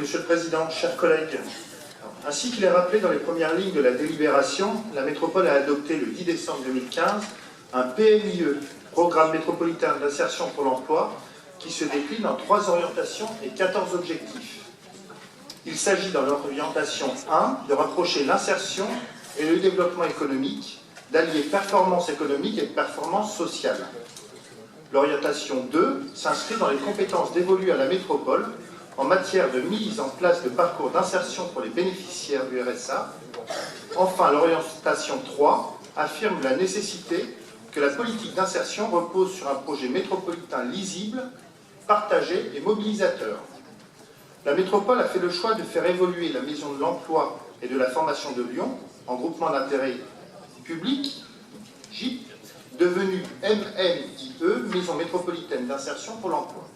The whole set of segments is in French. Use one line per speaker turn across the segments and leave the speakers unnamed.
Monsieur le Président, chers collègues. Ainsi qu'il est rappelé dans les premières lignes de la délibération, la métropole a adopté le 10 décembre 2015 un PMIE, Programme métropolitain d'insertion pour l'emploi, qui se décline en 3 orientations et 14 objectifs. Il s'agit dans l'orientation 1 de rapprocher l'insertion et le développement économique, d'allier performance économique et performance sociale. L'orientation 2 s'inscrit dans les compétences dévolues à la métropole en matière de mise en place de parcours d'insertion pour les bénéficiaires du RSA. Enfin, l'orientation 3 affirme la nécessité que la politique d'insertion repose sur un projet métropolitain lisible, partagé et mobilisateur. La métropole a fait le choix de faire évoluer la Maison de l'Emploi et de la Formation de Lyon en groupement d'intérêt public, GIP, devenu MMIE, Maison métropolitaine d'insertion pour l'emploi.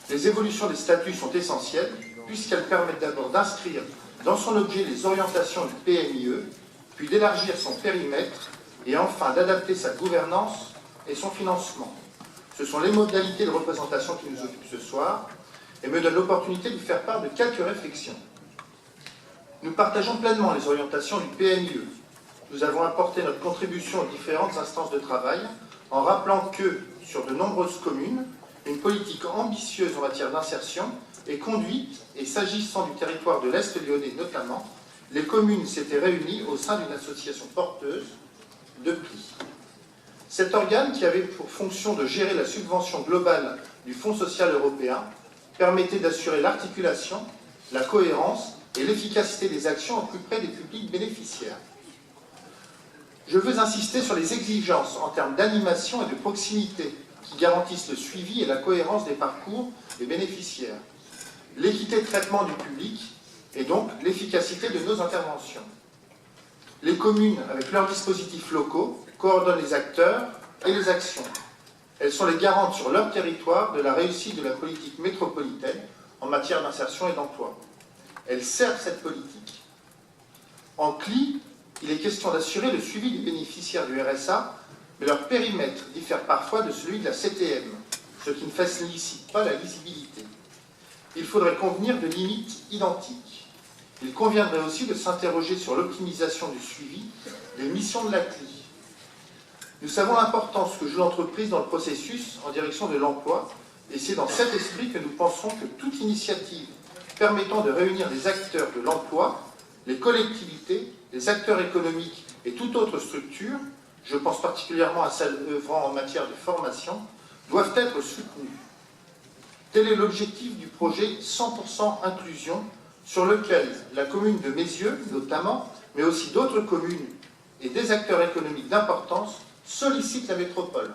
Les évolutions des statuts sont essentielles puisqu'elles permettent d'abord d'inscrire dans son objet les orientations du PMIE, puis d'élargir son périmètre et enfin d'adapter sa gouvernance et son financement. Ce sont les modalités de représentation qui nous occupent ce soir et me donnent l'opportunité de faire part de quelques réflexions. Nous partageons pleinement les orientations du PMIE. Nous avons apporté notre contribution aux différentes instances de travail en rappelant que, sur de nombreuses communes, une politique ambitieuse en matière d'insertion est conduite et s'agissant du territoire de l'Est lyonnais notamment, les communes s'étaient réunies au sein d'une association porteuse de PLI. Cet organe, qui avait pour fonction de gérer la subvention globale du Fonds social européen, permettait d'assurer l'articulation, la cohérence et l'efficacité des actions au plus près des publics bénéficiaires. Je veux insister sur les exigences en termes d'animation et de proximité qui garantissent le suivi et la cohérence des parcours des bénéficiaires, l'équité de traitement du public et donc l'efficacité de nos interventions. Les communes, avec leurs dispositifs locaux, coordonnent les acteurs et les actions. Elles sont les garantes sur leur territoire de la réussite de la politique métropolitaine en matière d'insertion et d'emploi. Elles servent cette politique. En CLI, il est question d'assurer le suivi des bénéficiaires du RSA, mais leur périmètre diffère parfois de celui de la CTM, ce qui ne facilite pas la lisibilité. Il faudrait convenir de limites identiques. Il conviendrait aussi de s'interroger sur l'optimisation du suivi des missions de la CLI. Nous savons l'importance que joue l'entreprise dans le processus en direction de l'emploi, et c'est dans cet esprit que nous pensons que toute initiative permettant de réunir les acteurs de l'emploi, les collectivités, les acteurs économiques et toute autre structure, je pense particulièrement à celles œuvrant en matière de formation, doivent être soutenues. Tel est l'objectif du projet 100% inclusion, sur lequel la commune de Mézieux, notamment, mais aussi d'autres communes et des acteurs économiques d'importance, sollicitent la métropole.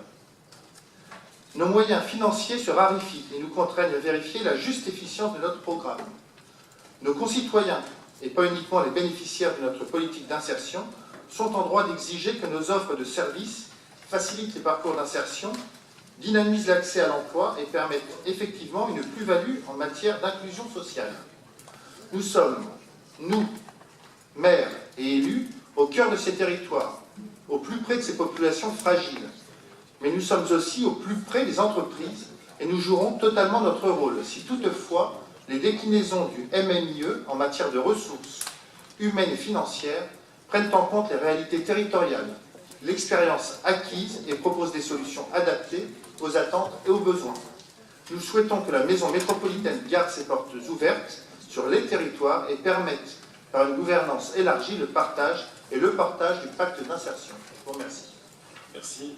Nos moyens financiers se raréfient et nous contraignent à vérifier la juste efficience de notre programme. Nos concitoyens, et pas uniquement les bénéficiaires de notre politique d'insertion, sont en droit d'exiger que nos offres de services facilitent les parcours d'insertion, dynamisent l'accès à l'emploi et permettent effectivement une plus-value en matière d'inclusion sociale. Nous sommes, nous, maires et élus, au cœur de ces territoires, au plus près de ces populations fragiles. Mais nous sommes aussi au plus près des entreprises et nous jouerons totalement notre rôle, si toutefois les déclinaisons du MMIE en matière de ressources humaines et financières prennent en compte les réalités territoriales, l'expérience acquise et proposent des solutions adaptées aux attentes et aux besoins. Nous souhaitons que la maison métropolitaine garde ses portes ouvertes sur les territoires et permette, par une gouvernance élargie, le partage et le portage du pacte d'insertion. Je vous remercie.
Merci.